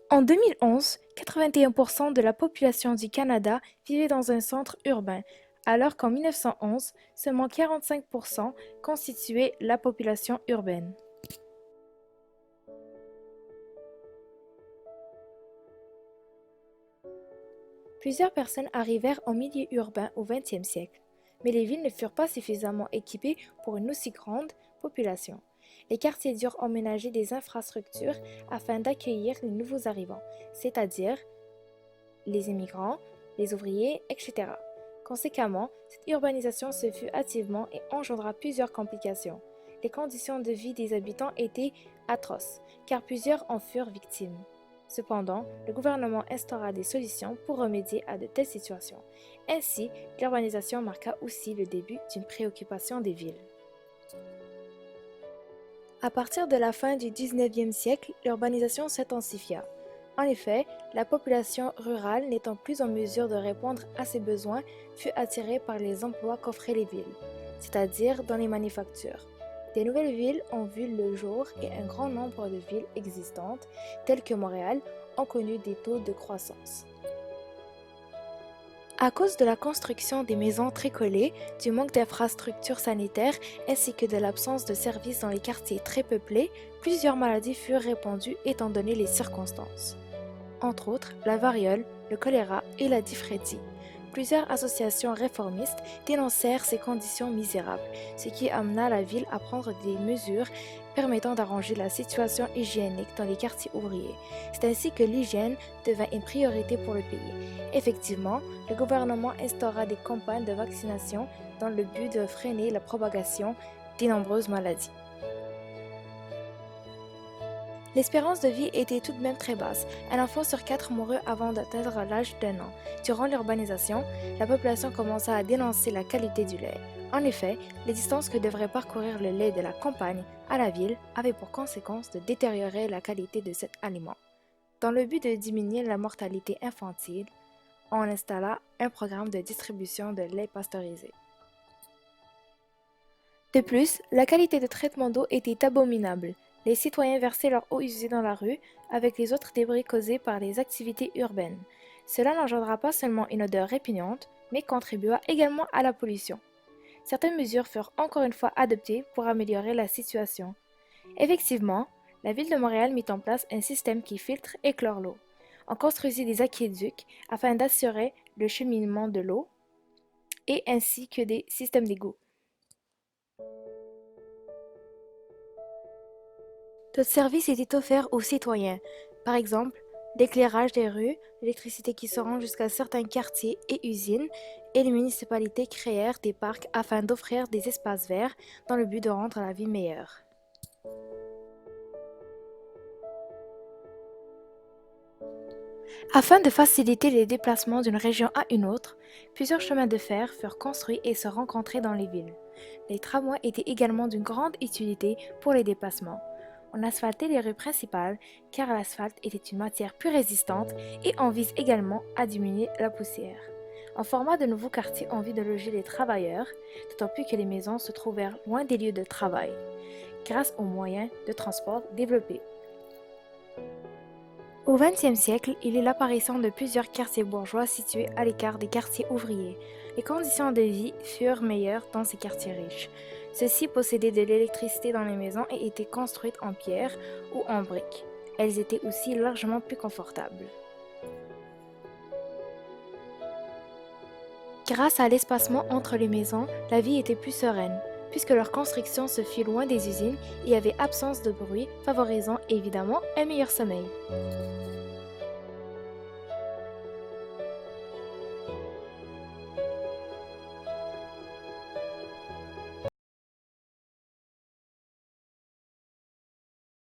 En 2011, 81% de la population du Canada vivait dans un centre urbain, alors qu'en 1911, seulement 45% constituaient la population urbaine. Plusieurs personnes arrivèrent en milieu urbain au XXe siècle, mais les villes ne furent pas suffisamment équipées pour une aussi grande population. Les quartiers durent emménager des infrastructures afin d'accueillir les nouveaux arrivants, c'est-à-dire les immigrants, les ouvriers, etc. Conséquemment, cette urbanisation se fut hâtivement et engendra plusieurs complications. Les conditions de vie des habitants étaient atroces, car plusieurs en furent victimes. Cependant, le gouvernement instaura des solutions pour remédier à de telles situations. Ainsi, l'urbanisation marqua aussi le début d'une préoccupation des villes. À partir de la fin du XIXe siècle, l'urbanisation s'intensifia. En effet, la population rurale n'étant plus en mesure de répondre à ses besoins fut attirée par les emplois qu'offraient les villes, c'est-à-dire dans les manufactures. Des nouvelles villes ont vu le jour et un grand nombre de villes existantes, telles que Montréal, ont connu des taux de croissance. À cause de la construction des maisons très collées, du manque d'infrastructures sanitaires ainsi que de l'absence de services dans les quartiers très peuplés, plusieurs maladies furent répandues étant donné les circonstances. Entre autres, la variole, le choléra et la diphtérie. Plusieurs associations réformistes dénoncèrent ces conditions misérables, ce qui amena la ville à prendre des mesures permettant d'arranger la situation hygiénique dans les quartiers ouvriers. C'est ainsi que l'hygiène devint une priorité pour le pays. Effectivement, le gouvernement instaura des campagnes de vaccination dans le but de freiner la propagation des nombreuses maladies. L'espérance de vie était tout de même très basse. Un enfant sur 4 mourut avant d'atteindre l'âge d'1 an. Durant l'urbanisation, la population commença à dénoncer la qualité du lait. En effet, les distances que devrait parcourir le lait de la campagne à la ville avaient pour conséquence de détériorer la qualité de cet aliment. Dans le but de diminuer la mortalité infantile, on installa un programme de distribution de lait pasteurisé. De plus, la qualité de traitement d'eau était abominable. Les citoyens versaient leur eau usée dans la rue avec les autres débris causés par les activités urbaines. Cela n'engendra pas seulement une odeur répugnante, mais contribua également à la pollution. Certaines mesures furent encore une fois adoptées pour améliorer la situation. Effectivement, la ville de Montréal mit en place un système qui filtre et chlore l'eau. On construisit des aqueducs afin d'assurer le cheminement de l'eau et ainsi que des systèmes d'égouts. D'autres services étaient offerts aux citoyens, par exemple l'éclairage des rues, l'électricité qui se rend jusqu'à certains quartiers et usines, et les municipalités créèrent des parcs afin d'offrir des espaces verts dans le but de rendre la vie meilleure. Afin de faciliter les déplacements d'une région à une autre, plusieurs chemins de fer furent construits et se rencontraient dans les villes. Les tramways étaient également d'une grande utilité pour les déplacements. On asphaltait les rues principales car l'asphalte était une matière plus résistante et on vise également à diminuer la poussière. On forma de nouveaux quartiers en vue de loger les travailleurs, d'autant plus que les maisons se trouvèrent loin des lieux de travail, grâce aux moyens de transport développés. Au XXe siècle, il y eut l'apparition de plusieurs quartiers bourgeois situés à l'écart des quartiers ouvriers. Les conditions de vie furent meilleures dans ces quartiers riches. Ceux-ci possédaient de l'électricité dans les maisons et étaient construites en pierre ou en briques. Elles étaient aussi largement plus confortables. Grâce à l'espacement entre les maisons, la vie était plus sereine, puisque leur construction se fit loin des usines et y avait absence de bruit, favorisant évidemment un meilleur sommeil.